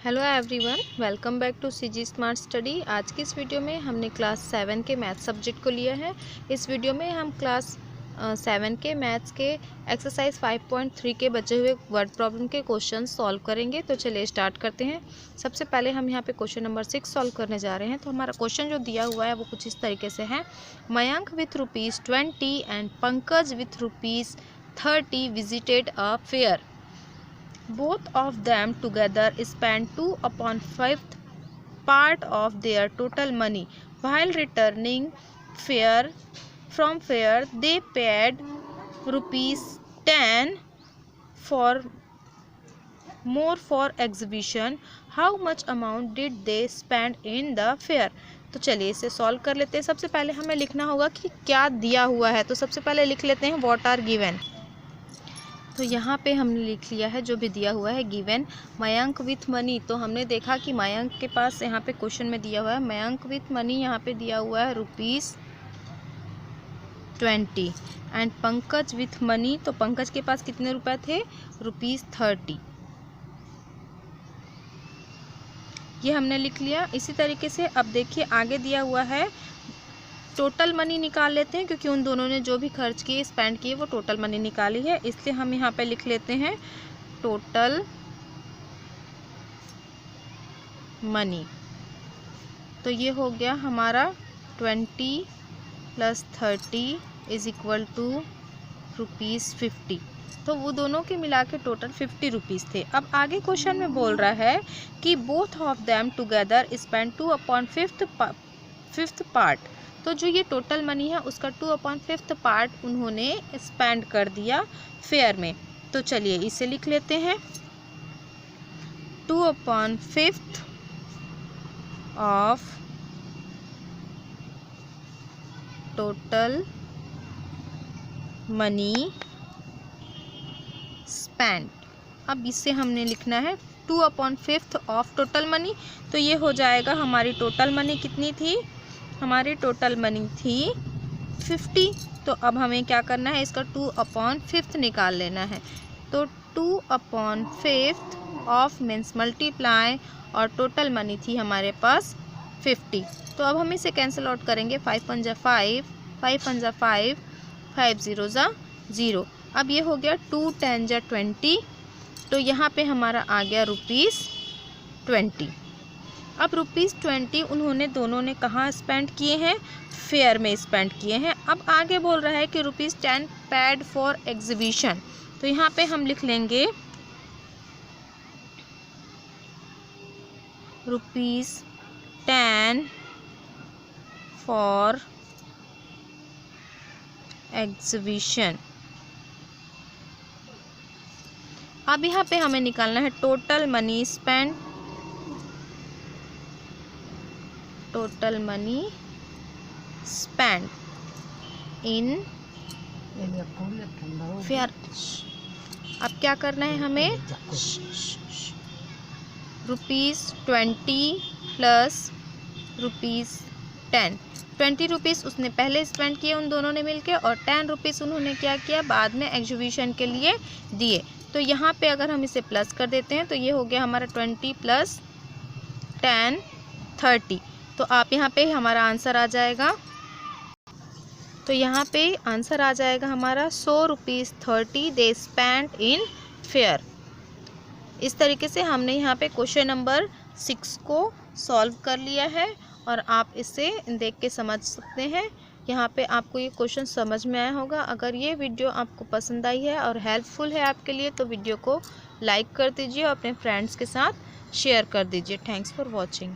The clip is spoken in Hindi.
Hello everyone, welcome back to CG smart study. आज की इस वीडियो में हमने क्लास 7 के मैथ सब्जेक्ट को लिया है। इस वीडियो में हम क्लास 7 के मैथ्स के एक्सरसाइज 5.3 के बचे हुए वर्ड प्रॉब्लम के क्वेश्चन सॉल्व करेंगे। तो चलिए स्टार्ट करते हैं। सबसे पहले हम यहाँ पे क्वेश्चन नंबर 6 सॉल्व करने जा रहे हैं। तो हमारा क्वेश्चन जो दिया हुआ है वो कुछ इस तरीके से है। Mayank with ₹20 and Pankaj with ₹30 visited a fair. Both of them together spent 2/5 part of their total money. While returning from fair, they paid ₹10 for more for exhibition. How much amount did they spend in the fair? तो चलिए इसे सॉल्व कर लेते हैं। सबसे पहले हमें लिखना होगा कि क्या दिया हुआ है। तो सबसे पहले लिख लेते हैं व्हाट आर गिवन। तो यहाँ पे हमने लिख लिया है जो भी दिया हुआ है गिवन मयंक विथ मनी। तो हमने देखा कि मयंक के पास यहाँ पे क्वेश्चन में दिया हुआ है मयंक विथ मनी, यहाँ पे दिया हुआ है ₹20 एंड पंकज विथ मनी। तो पंकज के पास कितने रुपए थे? ₹30। ये हमने लिख लिया। इसी तरीके से अब देखिए आगे दिया हुआ है टोटल मनी निकाल लेते हैं, क्योंकि उन दोनों ने जो भी खर्च किए स्पेंड किए वो टोटल मनी निकाली है, इसलिए हम यहाँ पे लिख लेते हैं टोटल मनी। तो ये हो गया हमारा 20 + 30 = ₹50। तो वो दोनों के मिला के टोटल ₹50 थे। अब आगे क्वेश्चन में बोल रहा है कि both of them together spend 2/5 part. तो जो ये टोटल मनी है उसका 2/5 पार्ट उन्होंने स्पेंड कर दिया फेयर में। तो चलिए इसे लिख लेते हैं 2/5 ऑफ टोटल मनी स्पेंड। अब इसे हमने लिखना है 2/5 ऑफ टोटल मनी। तो ये हो जाएगा हमारी टोटल मनी कितनी थी? हमारी टोटल मनी थी 50। तो अब हमें क्या करना है? इसका 2/5 निकाल लेना है। तो 2/5 ऑफ मीन्स मल्टीप्लाई और टोटल मनी थी हमारे पास 50। तो अब हम इसे कैंसिल आउट करेंगे। 5 × 5 = 5, 5 × 5, 5 0 = 0। अब ये हो गया 2 × 10 = 20। तो यहाँ पे हमारा आ गया ₹20। अब ₹20 उन्होंने दोनों ने कहाँ स्पेंड किए हैं? फेयर में स्पेंड किए हैं। अब आगे बोल रहा है कि ₹10 पेड फॉर एग्जीबिशन। तो यहाँ पे हम लिख लेंगे ₹10 फॉर एग्जीबिशन। अब यहाँ पे हमें निकालना है total money spend, total money spend इन फेयर। अब क्या करना है हमें? ₹20 प्लस ₹10। ₹20 उसने पहले स्पेंड किए उन दोनों ने मिलके, और ₹10 उन्होंने क्या किया? बाद में एग्जीबिशन के लिए दिए। तो यहाँ पे अगर हम इसे प्लस कर देते हैं तो ये हो गया हमारा 20 + 10 30। तो आप यहाँ पे हमारा आंसर आ जाएगा। तो यहाँ पे आंसर आ जाएगा हमारा ₹100 दे स्पेंड इन फेयर। इस तरीके से हमने यहाँ पे क्वेश्चन नंबर 6 को सॉल्व कर लिया है, और आप इसे देख के समझ सकते हैं। यहाँ पे आपको ये क्वेश्चन समझ में आया होगा। अगर ये वीडियो आपको पसंद आई है और हेल्पफुल है आपके लिए तो वीडियो को लाइक कर दीजिए और अपने फ्रेंड्स के साथ शेयर कर दीजिए। Thanks for watching.